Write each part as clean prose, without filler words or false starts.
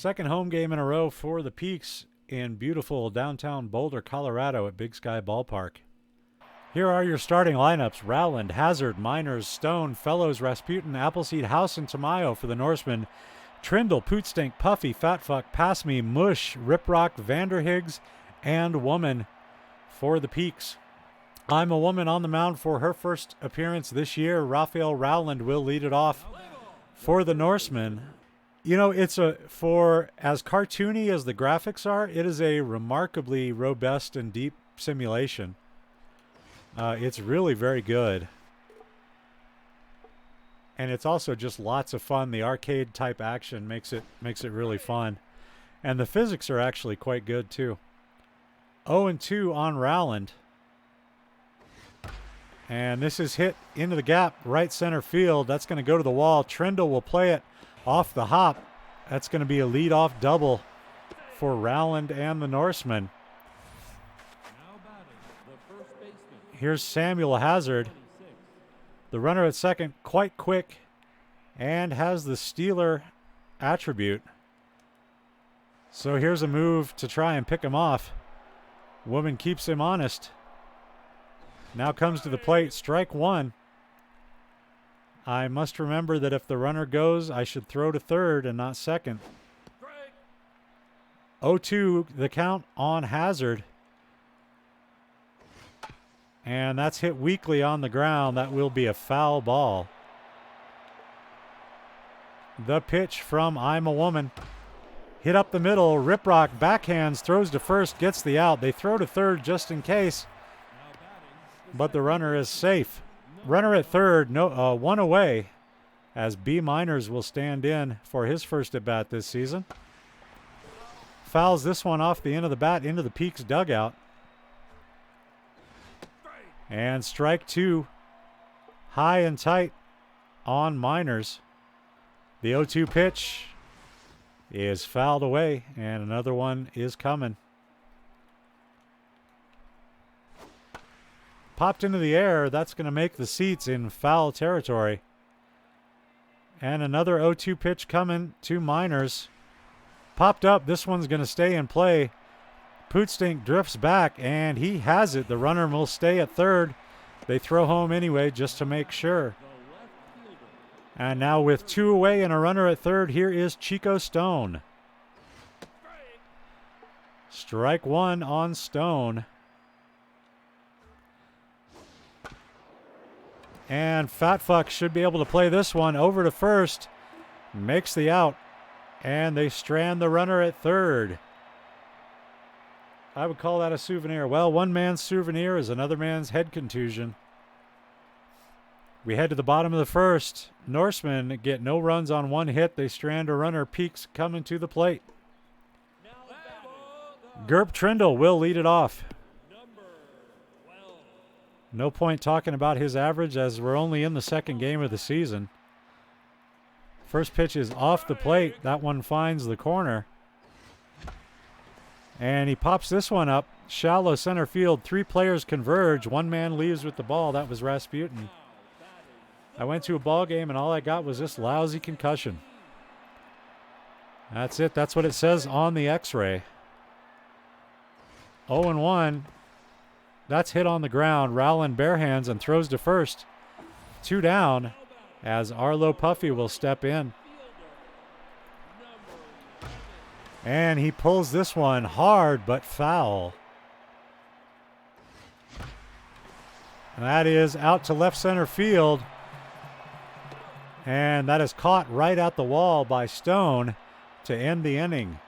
Second home game in a row for the Peaks in beautiful downtown Boulder, Colorado at Big Sky Ballpark. Here are your starting lineups. Rowland, Hazard, Miners, Stone, Fellows, Rasputin, Appleseed, House, and Tamayo for the Norsemen. Trindle, Pootstink, Puffy, Fatfuck, Pass Me, Mush, Riprock, Vanderhiggs, and Woman for the Peaks. I'm a Woman on the mound for her first appearance this year. Raphael Rowland will lead it off for the Norsemen. You know, for as cartoony as the graphics are, it is a remarkably robust and deep simulation. It's really very good. And it's also just lots of fun. The arcade type action makes it really fun. And the physics are actually quite good too. 0-2 on Rowland. And this is hit into the gap, right center field. That's going to go to the wall. Trindle will play it off the hop. That's going to be a leadoff double for Rowland and the Norsemen. Here's Samuel Hazard. The runner at second, quite quick, and has the stealer attribute. So here's a move to try and pick him off. Woman keeps him honest. Now comes to the plate, strike one. I must remember that if the runner goes, I should throw to third and not second. 0-2 the count on Hazard. And that's hit weakly on the ground. That will be a foul ball. The pitch from I'm a Woman. Hit up the middle. Riprock backhands, throws to first, gets the out. They throw to third just in case. But the runner is safe. Runner at third, one away, as B. Miners will stand in for his first at bat this season. Fouls this one off the end of the bat into the Peaks dugout. And strike two, high and tight on Miners. The 0-2 pitch is fouled away, and another one is coming. Popped into the air. That's going to make the seats in foul territory. And another 0-2 pitch coming to Miners. Popped up. This one's going to stay in play. Pootstink drifts back, and he has it. The runner will stay at third. They throw home anyway just to make sure. And now with two away and a runner at third, here is Chico Stone. Strike one on Stone. And Fatfuck should be able to play this one over to first. Makes the out. And they strand the runner at third. I would call that a souvenir. Well, one man's souvenir is another man's head contusion. We head to the bottom of the first. Norsemen get no runs on one hit. They strand a runner. Peaks coming to the plate. Gerp Trindle will lead it off. No point talking about his average as we're only in the second game of the season. First pitch is off the plate. That one finds the corner. And he pops this one up. Shallow center field. Three players converge. One man leaves with the ball. That was Rasputin. I went to a ball game and all I got was this lousy concussion. That's it. That's what it says on the x-ray. 0-1. That's hit on the ground. Rowland barehands and throws to first. Two down as Arlo Puffy will step in. And he pulls this one hard but foul. And that is out to left center field. And that is caught right at the wall by Stone to end the inning.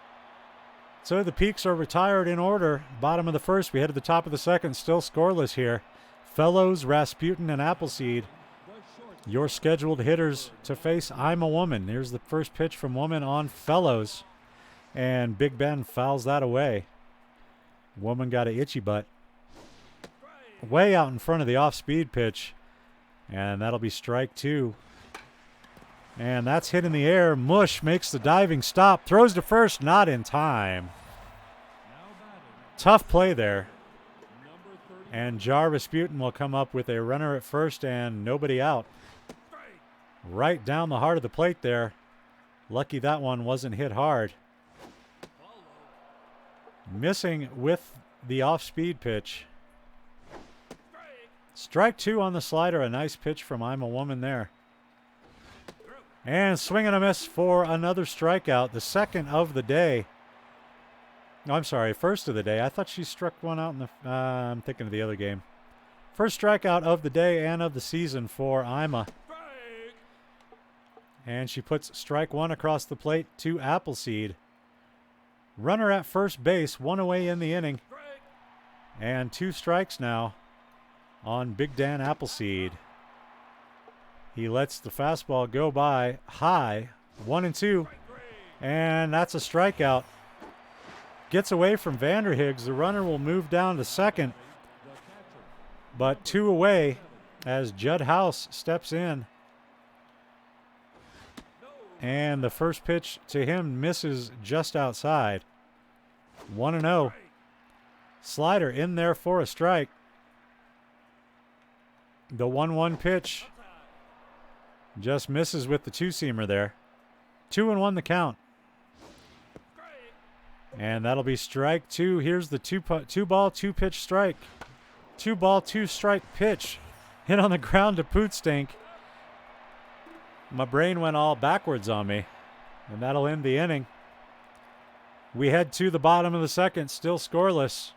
So the Peaks are retired in order. Bottom of the first, we head to the top of the second, still scoreless here. Fellows, Rasputin, and Appleseed, your scheduled hitters to face I'm a Woman. Here's the first pitch from Woman on Fellows. And Big Ben fouls that away. Woman got an itchy butt. Way out in front of the off-speed pitch. And that'll be strike two. And that's hit in the air. Mush makes the diving stop. Throws to first, not in time. Tough play there. And Jar Rasputin will come up with a runner at first and nobody out. Right down the heart of the plate there. Lucky that one wasn't hit hard. Missing with the off-speed pitch. Strike 2 on the slider. A nice pitch from I'm a Woman there. And swing and a miss for another strikeout. The second of the day. No, I'm sorry, first of the day. I thought she struck one out in the... I'm thinking of the other game. First strikeout of the day and of the season for Ima. And she puts strike 1 across the plate to Appleseed. Runner at first base, 1 away in the inning. And 2 strikes now on Big Dan Appleseed. He lets the fastball go by high, 1-2. And that's a strikeout. Gets away from Vanderhiggs. The runner will move down to second. But 2 away as Judd House steps in. And the first pitch to him misses just outside. 1-0. Slider in there for a strike. The 1-1 pitch just misses with the two-seamer there. 2-1 the count. And that'll be strike 2. Here's the 2-ball, 2-pitch strike. 2-ball, 2-strike pitch. Hit on the ground to Pootstink. My brain went all backwards on me. And that'll end the inning. We head to the bottom of the second, still scoreless.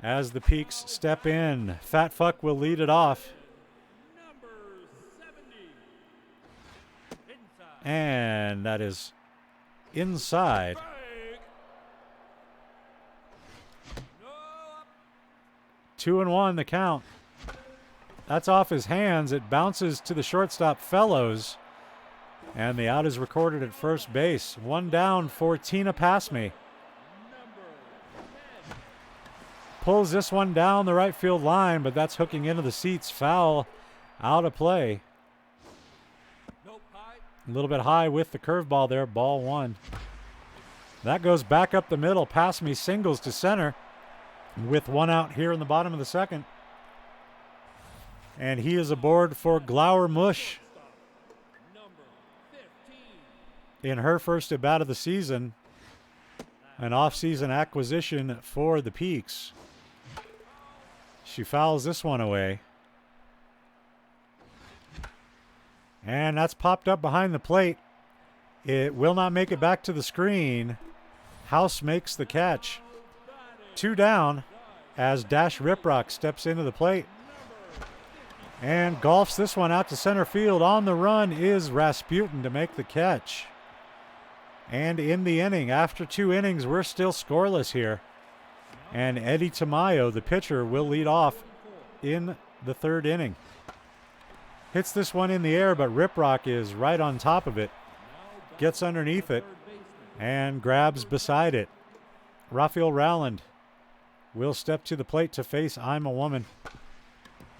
As the Peaks step in, Fat Fuck will lead it off. And that is inside. 2-1 the count. That's off his hands. It bounces to the shortstop, Fellows. And the out is recorded at first base. 1 down for Tina Passme. Pulls this one down the right field line, but that's hooking into the seats. Foul, out of play. A little bit high with the curveball there. Ball 1. That goes back up the middle. Passme singles to center with 1 out here in the bottom of the second. And he is aboard for Glower Mush in her first at bat of the season. An off-season acquisition for the Peaks. She fouls this one away. And that's popped up behind the plate. It will not make it back to the screen. House makes the catch. 2 down as Dash Riprock steps into the plate. And golfs this one out to center field. On the run is Rasputin to make the catch. And in the inning, after 2 innings, we're still scoreless here. And Eddie Tamayo, the pitcher, will lead off in the 3rd inning. Hits this one in the air, but Riprock is right on top of it. Gets underneath it and grabs beside it. Raphael Rowland will step to the plate to face I'm a Woman.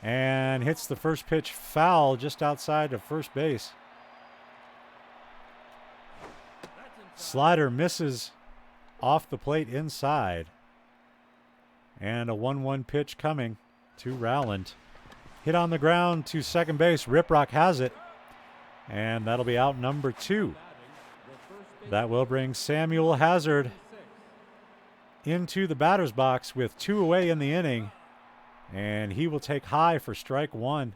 And hits the first pitch foul just outside of first base. Slider misses off the plate inside. And a 1-1 pitch coming to Rowland. Hit on the ground to second base. Riprock has it. And that'll be out number 2. That will bring Samuel Hazard into the batter's box with 2 away in the inning. And he will take high for strike 1.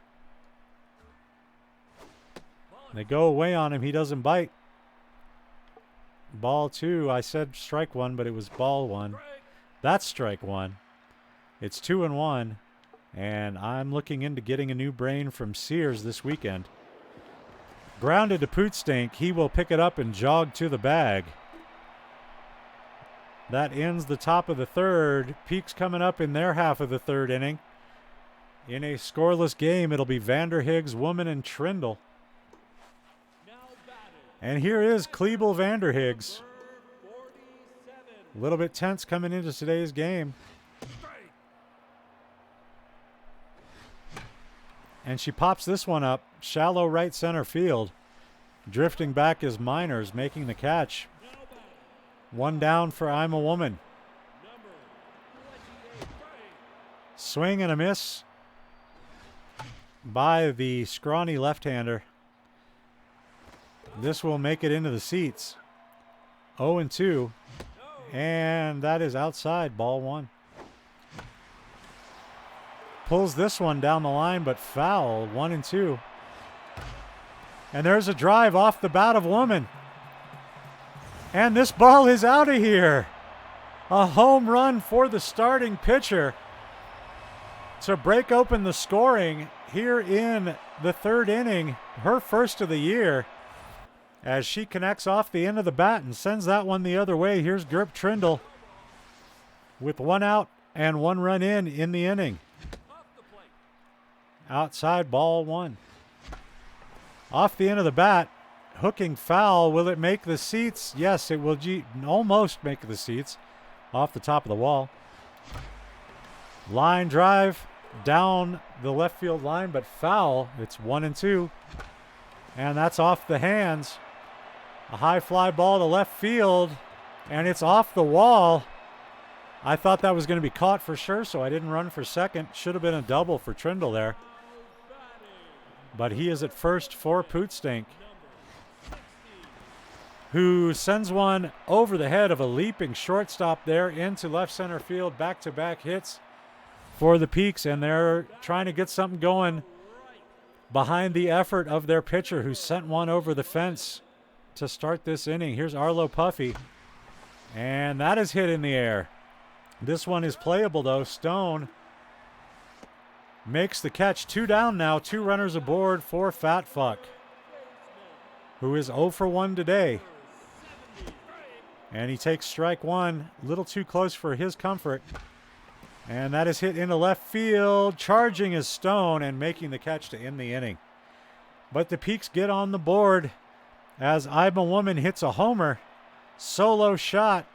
They go away on him. He doesn't bite. Ball 2. I said strike 1, but it was ball 1. That's strike 1. It's 2-1. And I'm looking into getting a new brain from Sears this weekend. Grounded to Pootstink. He will pick it up and jog to the bag. That ends the top of the 3rd. Peaks coming up in their half of the 3rd inning. In a scoreless game, it'll be Vanderhiggs, Woman, and Trindle. And here is Kleebel Vanderhiggs. A little bit tense coming into today's game. And she pops this one up, shallow right center field. Drifting back is Miners making the catch. 1 down for I'm a Woman. Swing and a miss by the scrawny left-hander. This will make it into the seats. 0-2. And that is outside, ball 1. Pulls this one down the line, but foul, 1 and 2. And there's a drive off the bat of Woman. And this ball is out of here. A home run for the starting pitcher to break open the scoring here in the 3rd inning, her first of the year, as she connects off the end of the bat and sends that one the other way. Here's Gerp Trindle with 1 out and 1 run in the inning. Outside, ball 1. Off the end of the bat, hooking foul. Will it make the seats? Yes, it will almost make the seats. Off the top of the wall. Line drive down the left field line, but foul. It's 1 and 2. And that's off the hands. A high fly ball to left field, and it's off the wall. I thought that was going to be caught for sure, so I didn't run for second. Should have been a double for Trindle there. But he is at first for Pootstink, who sends one over the head of a leaping shortstop there into left center field. Back-to-back hits for the Peaks, and they're trying to get something going behind the effort of their pitcher, who sent one over the fence to start this inning. Here's Arlo Puffy, and that is hit in the air. This one is playable, though. Stone makes the catch. 2 down now, 2 runners aboard for Fat Fuck, who is 0 for 1 today. And he takes strike 1, a little too close for his comfort. And that is hit into left field. Charging is Stone and making the catch to end the inning. But the Peaks get on the board as I'm a Woman hits a homer. Solo shot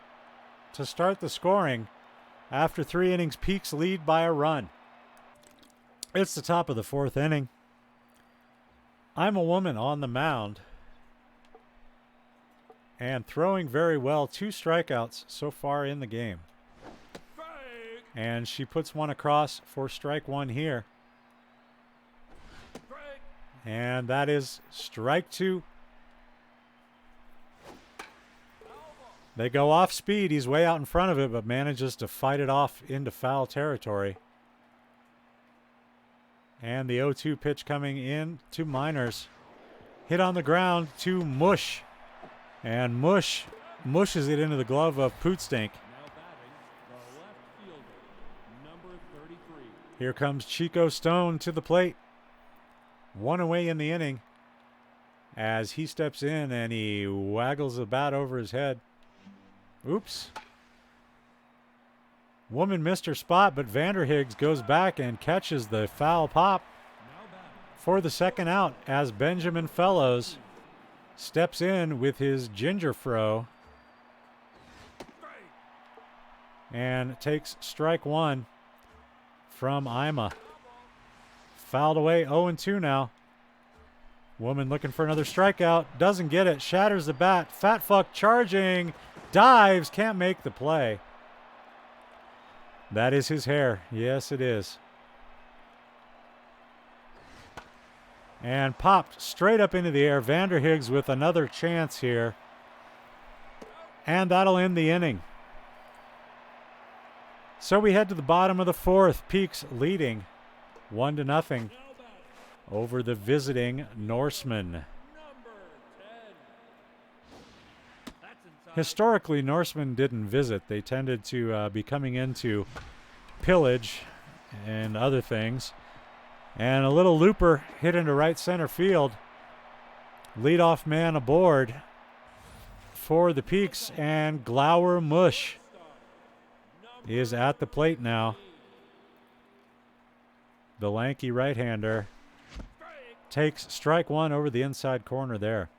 to start the scoring. After 3 innings, Peaks lead by a run. It's the top of the 4th inning. I'm a Woman on the mound and throwing very well. 2 strikeouts so far in the game. And she puts one across for strike 1 here. And that is strike 2. They go off speed. He's way out in front of it, but manages to fight it off into foul territory. And the 0-2 pitch coming in to Miners. Hit on the ground to Mush. And Mush mushes it into the glove of Pootstink. Here comes Chico Stone to the plate. 1 away in the inning as he steps in and he waggles the bat over his head. Oops. Woman missed her spot, but Vanderhiggs goes back and catches the foul pop for the 2nd out as Benjamin Fellows steps in with his ginger fro and takes strike 1 from Ima. Fouled away, 0-2 now. Woman looking for another strikeout. Doesn't get it. Shatters the bat. Fat Fuck charging. Dives. Can't make the play. That is his hair. Yes, it is. And popped straight up into the air. Vanderhiggs with another chance here. And that'll end the inning. So we head to the bottom of the 4th. Peaks leading 1-0 over the visiting Norsemen. Historically, Norsemen didn't visit. They tended to be coming into pillage and other things. And a little looper hit into right center field. Leadoff man aboard for the Peaks, and Glower Mush is at the plate now. The lanky right-hander takes strike 1 over the inside corner there.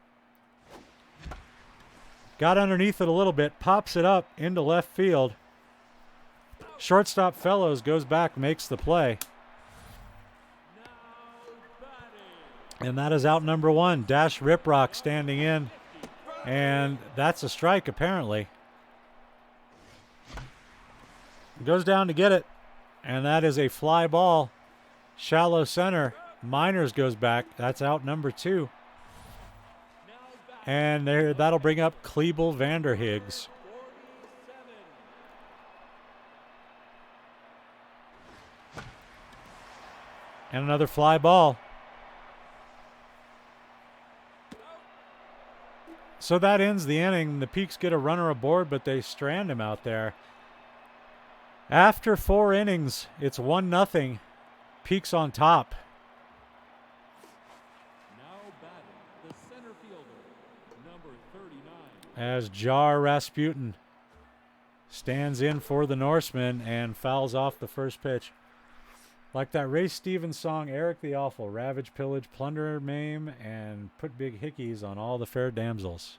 Got underneath it a little bit, pops it up into left field. Shortstop Fellows goes back, makes the play. And that is out number 1. Dash Riprock standing in. And that's a strike, apparently. Goes down to get it. And that is a fly ball. Shallow center. Miners goes back. That's out number 2. And there, that'll bring up Kleebel Vanderhiggs. And another fly ball. So that ends the inning. The Peaks get a runner aboard, but they strand him out there. After 4 innings, it's 1-0. Peaks on top. Now batting, the center fielder, number 39. As Jar Rasputin stands in for the Norsemen and fouls off the first pitch. Like that Ray Stevens song, Eric the Awful, ravage, pillage, plunder, maim, and put big hickeys on all the fair damsels.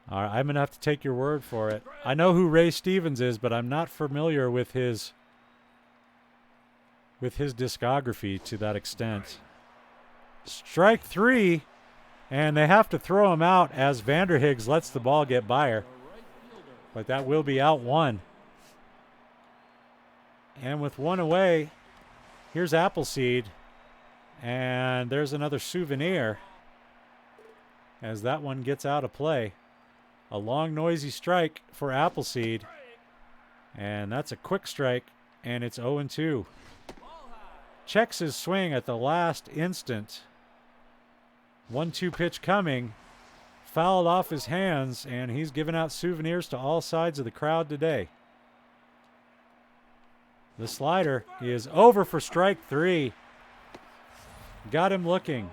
All right, I'm going to have to take your word for it. I know who Ray Stevens is, but I'm not familiar with his discography to that extent. Strike 3, and they have to throw him out as Vanderhiggs lets the ball get by her. But that will be out 1. And with 1 away, here's Appleseed. And there's another souvenir as that one gets out of play. A long, noisy strike for Appleseed. And that's a quick strike, and it's 0-2. Checks his swing at the last instant. 1-2 pitch coming. Fouled off his hands, and he's giving out souvenirs to all sides of the crowd today. The slider is over for strike 3. Got him looking.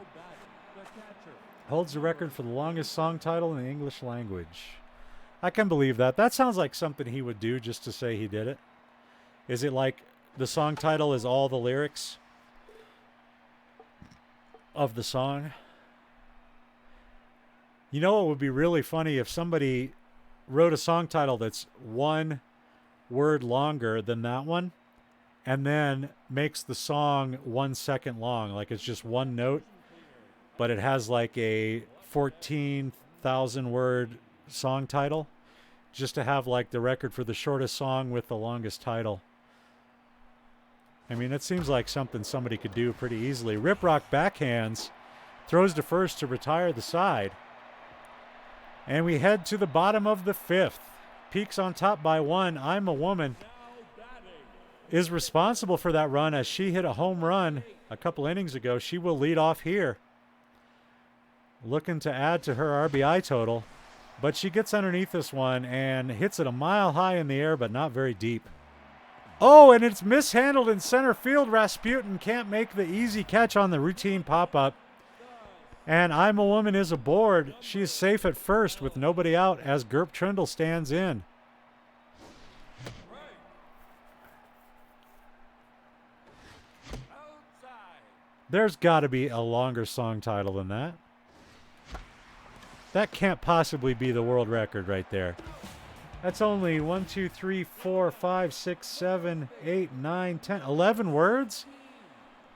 Holds the record for the longest song title in the English language. I can believe that. That sounds like something he would do just to say he did it. Is it like the song title is all the lyrics of the song? You know what would be really funny if somebody wrote a song title that's 1 word longer than that one and then makes the song 1 second long. Like it's just 1 note, but it has like a 14,000 word song title just to have like the record for the shortest song with the longest title. I mean, it seems like something somebody could do pretty easily. Riprock backhands, throws to first to retire the side. And we head to the bottom of the 5th. Peaks on top by 1. I'm a Woman is responsible for that run as she hit a home run a couple innings ago. She will lead off here, looking to add to her RBI total. But she gets underneath this one and hits it a mile high in the air, but not very deep. Oh, and it's mishandled in center field. Rasputin can't make the easy catch on the routine pop-up. And I'm a Woman is aboard. She is safe at first with nobody out as Gerp Trindle stands in. There's got to be a longer song title than that. That can't possibly be the world record right there. That's only 1, 2, 3, 4, 5, 6, 7, 8, 9, 10, 11 words?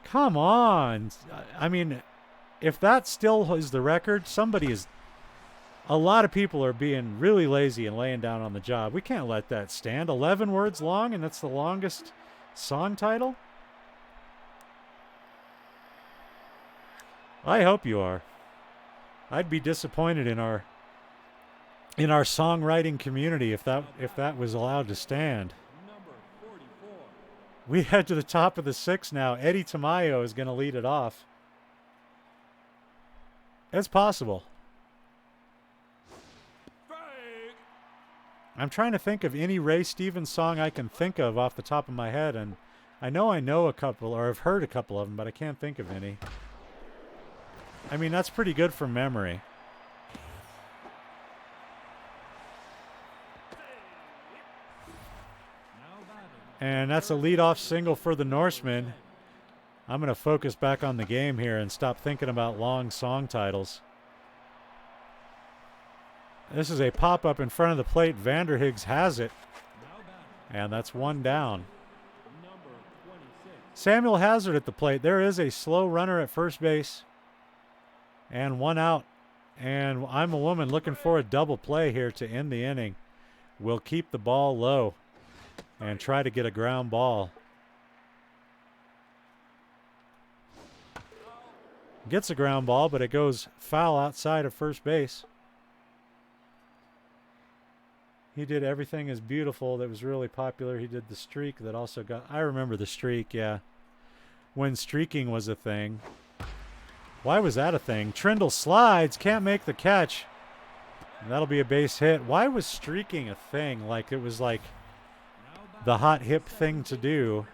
Come on. I mean, if that still is the record, a lot of people are being really lazy and laying down on the job. We can't let that stand. 11 words long, and that's the longest song title? I hope you are. I'd be disappointed in our songwriting community if that was allowed to stand. We head to the top of the 6th now. Eddie Tamayo is going to lead it off. It's possible. I'm trying to think of any Ray Stevens song I can think of off the top of my head, and I know a couple, or I've heard a couple of them, but I can't think of any. I mean, that's pretty good from memory. And that's a leadoff single for the Norsemen. I'm going to focus back on the game here and stop thinking about long song titles. This is a pop-up in front of the plate. Vanderhiggs has it. And that's 1 down. Samuel Hazard at the plate. There is a slow runner at first base. And 1 out. And I'm a Woman looking for a double play here to end the inning. Will keep the ball low and try to get a ground ball. Gets a ground ball, but it goes foul outside of first base. He did Everything Is Beautiful that was really popular. He did The Streak that also got... I remember The Streak, yeah. when streaking was a thing. Why was that a thing? Trindle slides, can't make the catch. That'll be a base hit. Why was streaking a thing? Like it was like the hot hip thing to do.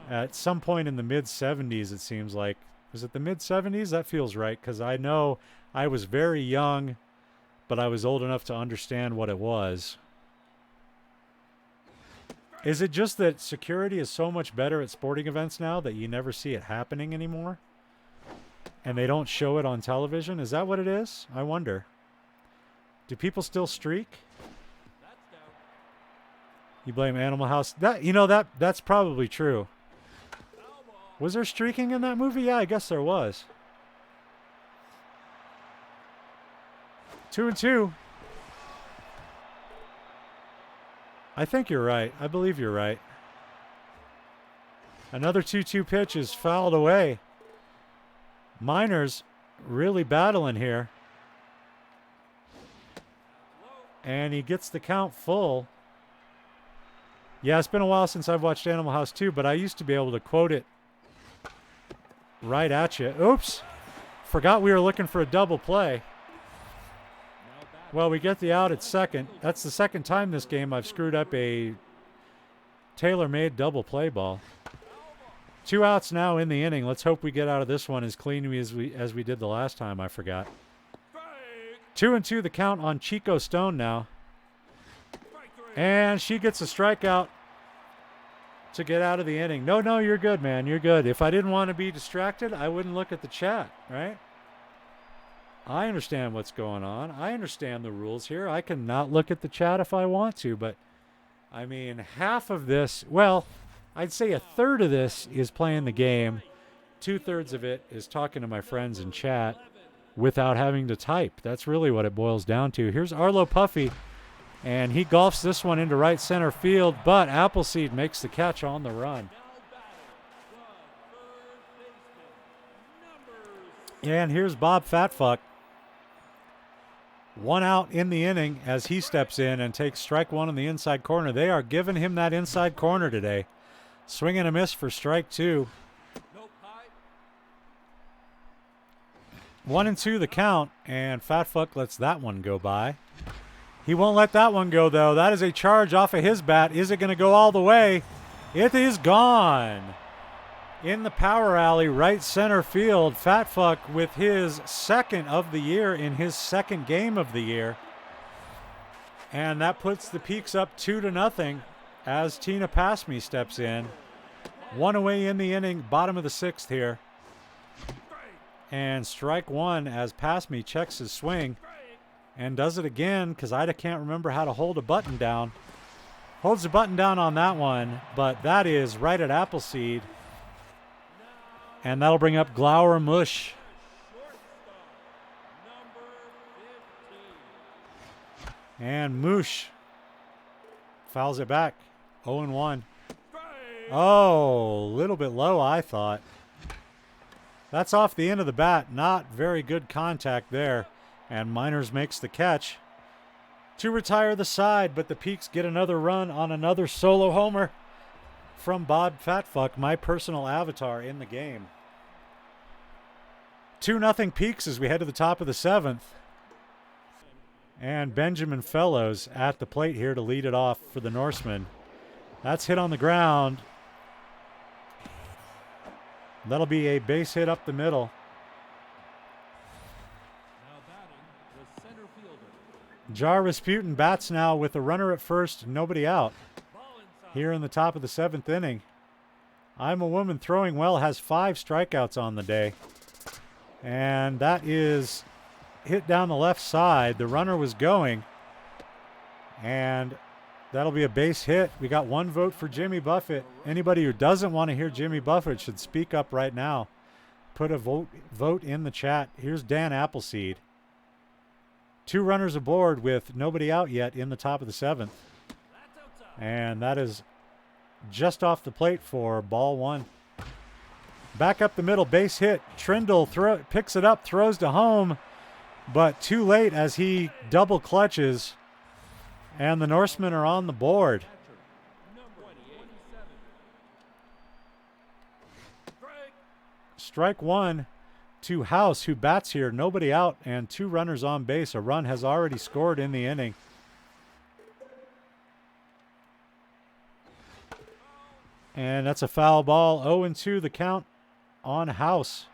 At some point in the mid-70s, it seems like. Was it the mid-70s? That feels right, because I know I was very young, but I was old enough to understand what it was. Is it just that security is so much better at sporting events now that you never see it happening anymore? And they don't show it on television? Is that what it is? I wonder. Do people still streak? You blame Animal House? That's probably true. Was there streaking in that movie? Yeah, I guess there was. 2-2. I think you're right. I believe you're right. Another 2-2 pitch is fouled away. Miners really battling here. And he gets the count full. Yeah, it's been a while since I've watched Animal House 2, but I used to be able to quote it right at you. Oops. Forgot we were looking for a double play. Well, we get the out at second. That's the second time this game I've screwed up a tailor-made double play ball. 2 outs now in the inning. Let's hope we get out of this one as clean as we did the last time. I forgot. 2-2 the count on Chico Stone now. And she gets a strikeout to get out of the inning. No, you're good, man. You're good. If I didn't want to be distracted, I wouldn't look at the chat, right? I understand what's going on. I understand the rules here. I can not look at the chat if I want to, but I mean, half of this, well, I'd say a third of this is playing the game. 2/3 of it is talking to my friends in chat without having to type. That's really what it boils down to. Here's Arlo Puffy, and he golfs this one into right center field, but Appleseed makes the catch on the run. And here's Bob Fatfuck. 1 out in the inning as he steps in and takes strike 1 in the inside corner. They are giving him that inside corner today. Swing and a miss for strike 2. 1-2 the count, and Fatfuck lets that one go by. He won't let that one go, though. That is a charge off of his bat. Is it going to go all the way? It is gone. In the power alley, right center field, Fatfuck with his second of the year in his second game of the year. And that puts the Peaks up 2-0 as Tina Passme steps in. 1 away in the inning, bottom of the 6th here. And strike 1 as Passme checks his swing and does it again because I can't remember how to hold a button down. Holds the button down on that one, but that is right at Appleseed. And that'll bring up Glower Mush. And Mush fouls it back. 0-1. Oh, a little bit low, I thought. That's off the end of the bat. Not very good contact there. And Miners makes the catch to retire the side, but the Peaks get another run on another solo homer from Bob Fatfuck, my personal avatar in the game. 2-0 Peaks as we head to the top of the 7th. And Benjamin Fellows at the plate here to lead it off for the Norsemen. That's hit on the ground. That'll be a base hit up the middle. Jar Rasputin bats now with a runner at first, nobody out. Here in the top of the 7th inning. I'm a Woman throwing well, has 5 strikeouts on the day. And that is hit down the left side. The runner was going. And that'll be a base hit. We got 1 vote for Jimmy Buffett. Anybody who doesn't want to hear Jimmy Buffett should speak up right now. Put a vote in the chat. Here's Dan Appleseed. 2 runners aboard with nobody out yet in the top of the 7th. And that is just off the plate for ball 1. Back up the middle, base hit. Trindle picks it up, throws to home, but too late as he double clutches. And the Norsemen are on the board. strike one to House, who bats here. Nobody out and 2 runners on base. A run has already scored in the inning. And that's a foul ball. 0-2 the count on House.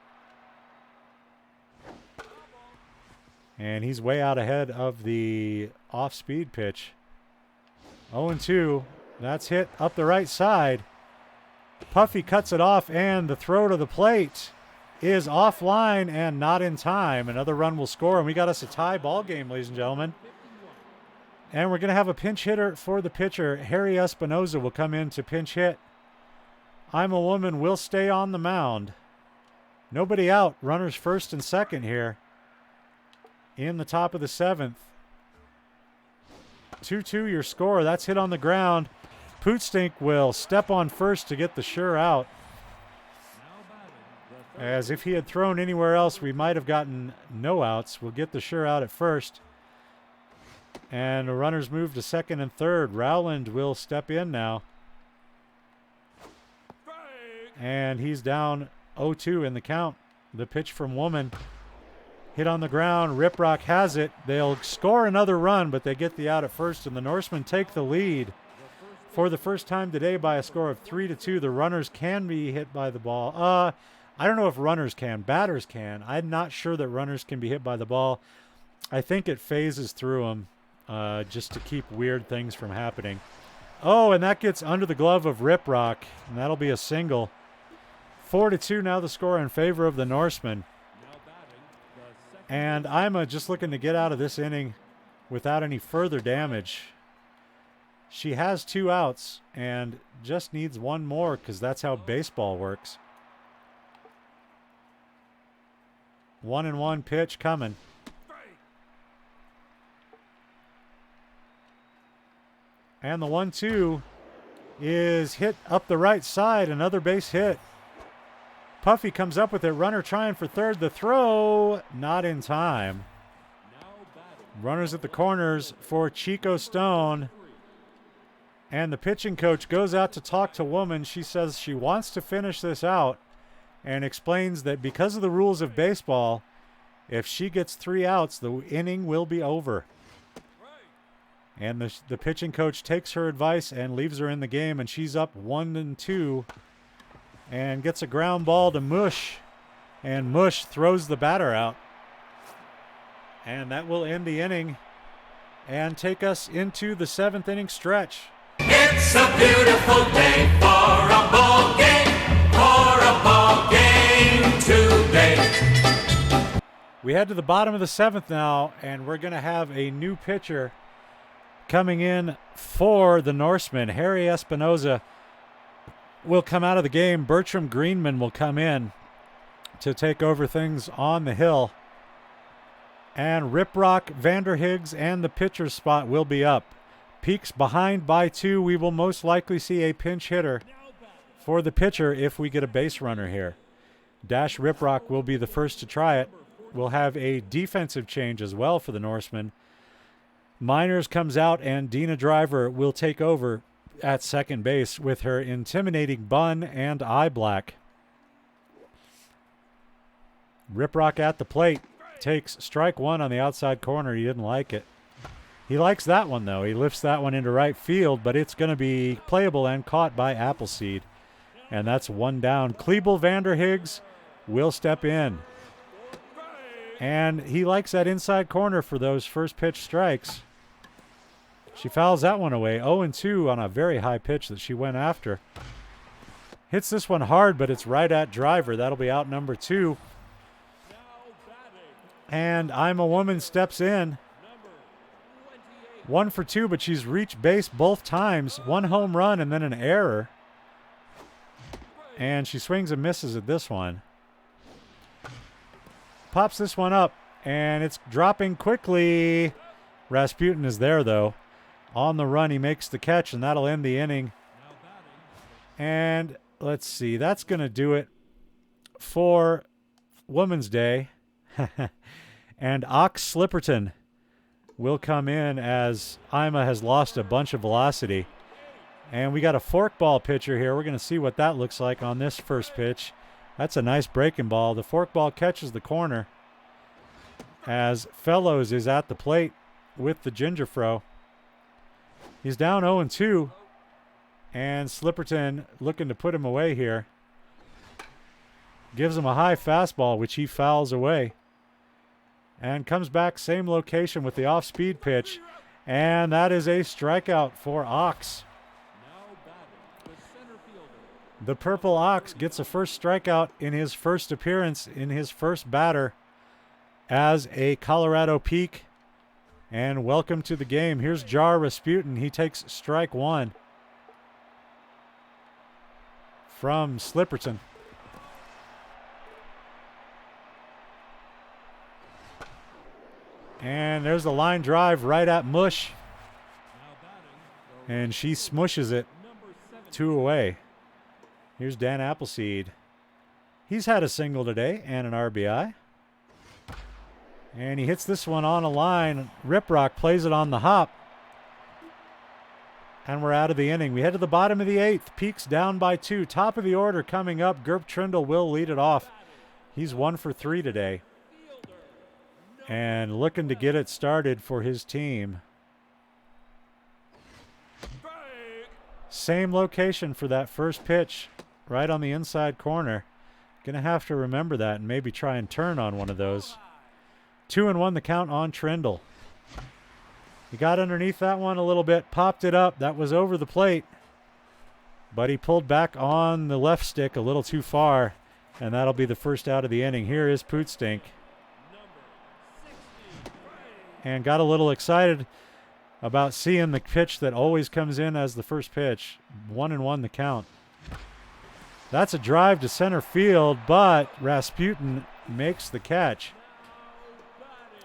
And he's way out ahead of the off-speed pitch. 0-2. That's hit up the right side. Puffy cuts it off, and the throw to the plate is offline and not in time. Another run will score, and we got us a tie ball game, ladies and gentlemen. And we're going to have a pinch hitter for the pitcher. Harry Espinoza will come in to pinch hit. I'm a Woman will stay on the mound. Nobody out. Runners first and second here in the top of the 7th. 2-2 your score. That's hit on the ground. Pootstink will step on first to get the sure out. As if he had thrown anywhere else, we might have gotten no outs. We'll get the sure out at first. And the runners move to second and third. Rowland will step in now. And he's down 0-2 in the count. The pitch from Woman. Hit on the ground. Riprock has it. They'll score another run, but they get the out at first, and the Norsemen take the lead for the first time today by a score of 3-2. The runners can be hit by the ball. I don't know if runners can. Batters can. I'm not sure that runners can be hit by the ball. I think it phases through them just to keep weird things from happening. Oh, and that gets under the glove of Riprock, and that'll be a single. 4-2 now the score in favor of the Norsemen. And I'm just looking to get out of this inning without any further damage. She has 2 outs and just needs 1 more because that's how baseball works. 1-1 pitch coming. And the 1-2 is hit up the right side. Another base hit. Puffy comes up with it. Runner trying for third. The throw, not in time. Runners at the corners for Chico Stone. And the pitching coach goes out to talk to Woman. She says she wants to finish this out and explains that because of the rules of baseball, if she gets 3 outs, the inning will be over. And the pitching coach takes her advice and leaves her in the game, and she's up 1-2 and gets a ground ball to Mush, and Mush throws the batter out. And that will end the inning and take us into the 7th inning stretch. It's a beautiful day for a ball game today. We head to the bottom of the 7th now, and we're going to have a new pitcher coming in for the Norsemen. Harry Espinoza will come out of the game. Bertram Greenman will come in to take over things on the hill. And Riprock, Vanderhiggs, and the pitcher's spot will be up. Peaks behind by 2. We will most likely see a pinch hitter for the pitcher if we get a base runner here. Dash Riprock will be the first to try it. We'll have a defensive change as well for the Norsemen. Miners comes out, and Dina Driver will take over at second base with her intimidating bun and eye black. Riprock at the plate takes strike 1 on the outside corner. He didn't like it. He likes that one, though. He lifts that one into right field, but it's going to be playable and caught by Appleseed. And that's 1 down. Klebel Vanderhiggs will step in. And he likes that inside corner for those first pitch strikes. She fouls that one away. 0-2 on a very high pitch that she went after. Hits this one hard, but it's right at Driver. That'll be out number 2. And I'm a Woman steps in. 1 for 2, but she's reached base both times. 1 home run and then an error. And she swings and misses at this one. Pops this one up, and it's dropping quickly. Rasputin is there, though. On the run, he makes the catch, and that'll end the inning. And let's see, that's going to do it for Women's Day. And Ox Slipperton will come in as Ima has lost a bunch of velocity. And we got a forkball pitcher here. We're going to see what that looks like on this first pitch. That's a nice breaking ball. The forkball catches the corner as Fellows is at the plate with the ginger fro. He's down 0-2, and Slipperton looking to put him away here. Gives him a high fastball, which he fouls away. And comes back, same location with the off-speed pitch. And that is a strikeout for Ox. Now batting, the center fielder. The Purple Ox gets a first strikeout in his first appearance, in his first batter as a Colorado Peak. And welcome to the game. Here's Jar Rasputin. He takes strike one from Slipperton. And there's the line drive right at Mush. Now batting, the And she smushes it number 7. 2 away. Here's Dan Appleseed. He's had a single today and an RBI. And he hits this one on a line. Riprock plays it on the hop. And we're out of the inning. We head to the bottom of the 8th. Peaks down by 2. Top of the order coming up. Gerb Trindle will lead it off. He's 1 for 3 today. And looking to get it started for his team. Same location for that first pitch, right on the inside corner. Gonna have to remember that and maybe try and turn on one of those. 2-1 the count on Trindle. He got underneath that one a little bit, popped it up. That was over the plate. But he pulled back on the left stick a little too far, and that'll be the first out of the inning. Here is Pootstink. And got a little excited about seeing the pitch that always comes in as the first pitch. 1-1 the count. That's a drive to center field, but Rasputin makes the catch.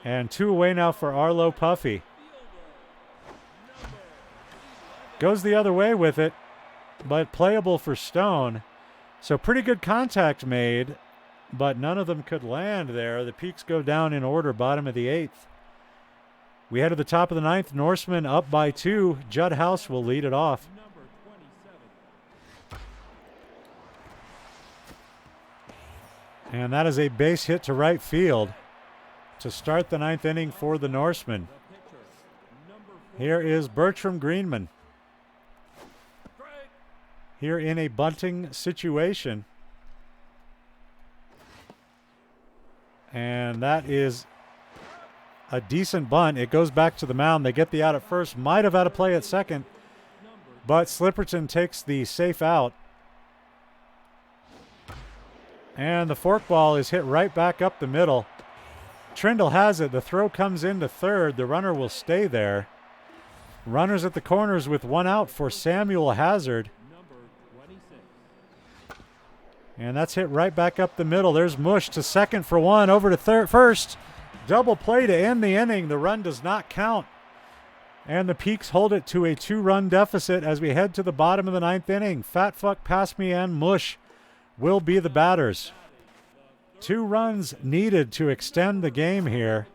And 2 away now for Arlo Puffy. Goes the other way with it, but playable for Stone. So pretty good contact made, but none of them could land there. The Peaks go down in order, bottom of the 8th. We head to the top of the 9th. Norsemen up by 2. Judd House will lead it off. Number 27. And that is a base hit to right field to start the 9th inning for the Norsemen. The pitcher, number 4. Here is Bertram Greenman. Here in a bunting situation. And that is a decent bunt. It goes back to the mound. They get the out at first. Might have had a play at second. But Slipperton takes the safe out. And the forkball is hit right back up the middle. Trindle has it. The throw comes into third. The runner will stay there. Runners at the corners with 1 out for Samuel Hazard. Number 26. And that's hit right back up the middle. There's Mush to second for 1. Over to first. Double play to end the inning. The run does not count. And the Peaks hold it to a 2-run deficit as we head to the bottom of the 9th inning. Fat Fuck, Pass Me, and Mush will be the batters. 2 runs needed to extend the game here.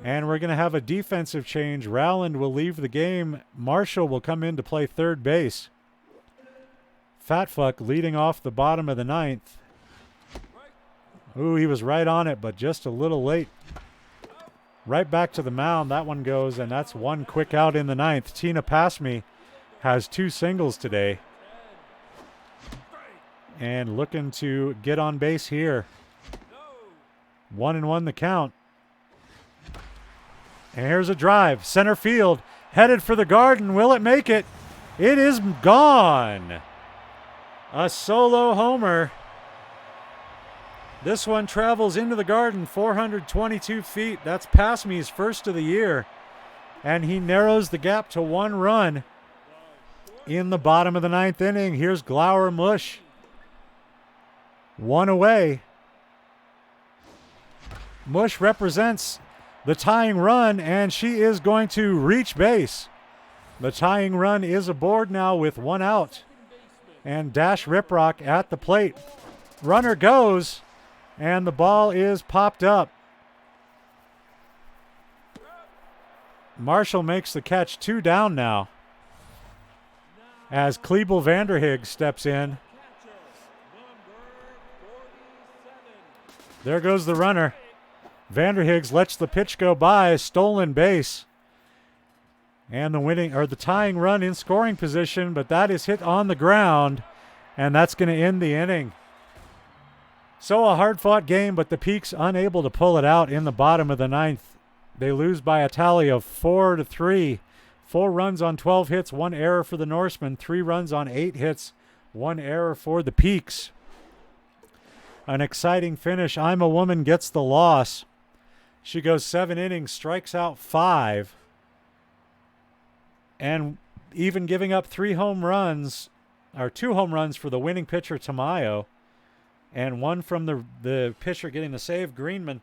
And we're going to have a defensive change. Rowland will leave the game. Marshall will come in to play third base. Fat Fuck leading off the bottom of the 9th. Ooh, he was right on it, but just a little late. Right back to the mound. That one goes, and that's 1 quick out in the 9th. Tina Passme has 2 singles today. And looking to get on base here. 1-1 the count. And here's a drive. Center field. Headed for the garden. Will it make it? It is gone. A solo homer. This one travels into the garden 422 feet. That's Passme's first of the year. And he narrows the gap to 1 run in the bottom of the 9th inning. Here's Glower Mush. 1 away. Mush represents the tying run, and she is going to reach base. The tying run is aboard now with 1 out. And Dash Riprock at the plate. Runner goes. And the ball is popped up. Marshall makes the catch. 2 down now. As Klebel Vanderhig steps in. There goes the runner. Vanderhiggs lets the pitch go by. Stolen base. And the tying run in scoring position, but that is hit on the ground, and that's going to end the inning. So a hard-fought game, but the Peaks unable to pull it out in the bottom of the ninth. They lose by a tally of 4-3. 4 runs on 12 hits, 1 error for the Norsemen. 3 runs on 8 hits, 1 error for the Peaks. An exciting finish. I'm a Woman gets the loss. She goes 7 innings, strikes out 5. And even giving up 3 home runs, or 2 home runs for the winning pitcher, Tamayo, and 1 from the pitcher getting the save, Greenman.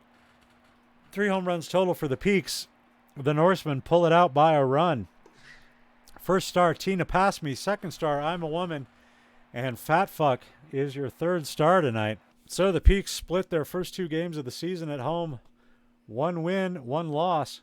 3 home runs total for the Peaks. The Norsemen pull it out by a run. First star, Tina Pass Me. Second star, I'm a Woman. And Fat Fuck is your third star tonight. So the Peaks split their first 2 games of the season at home. 1 win, 1 loss.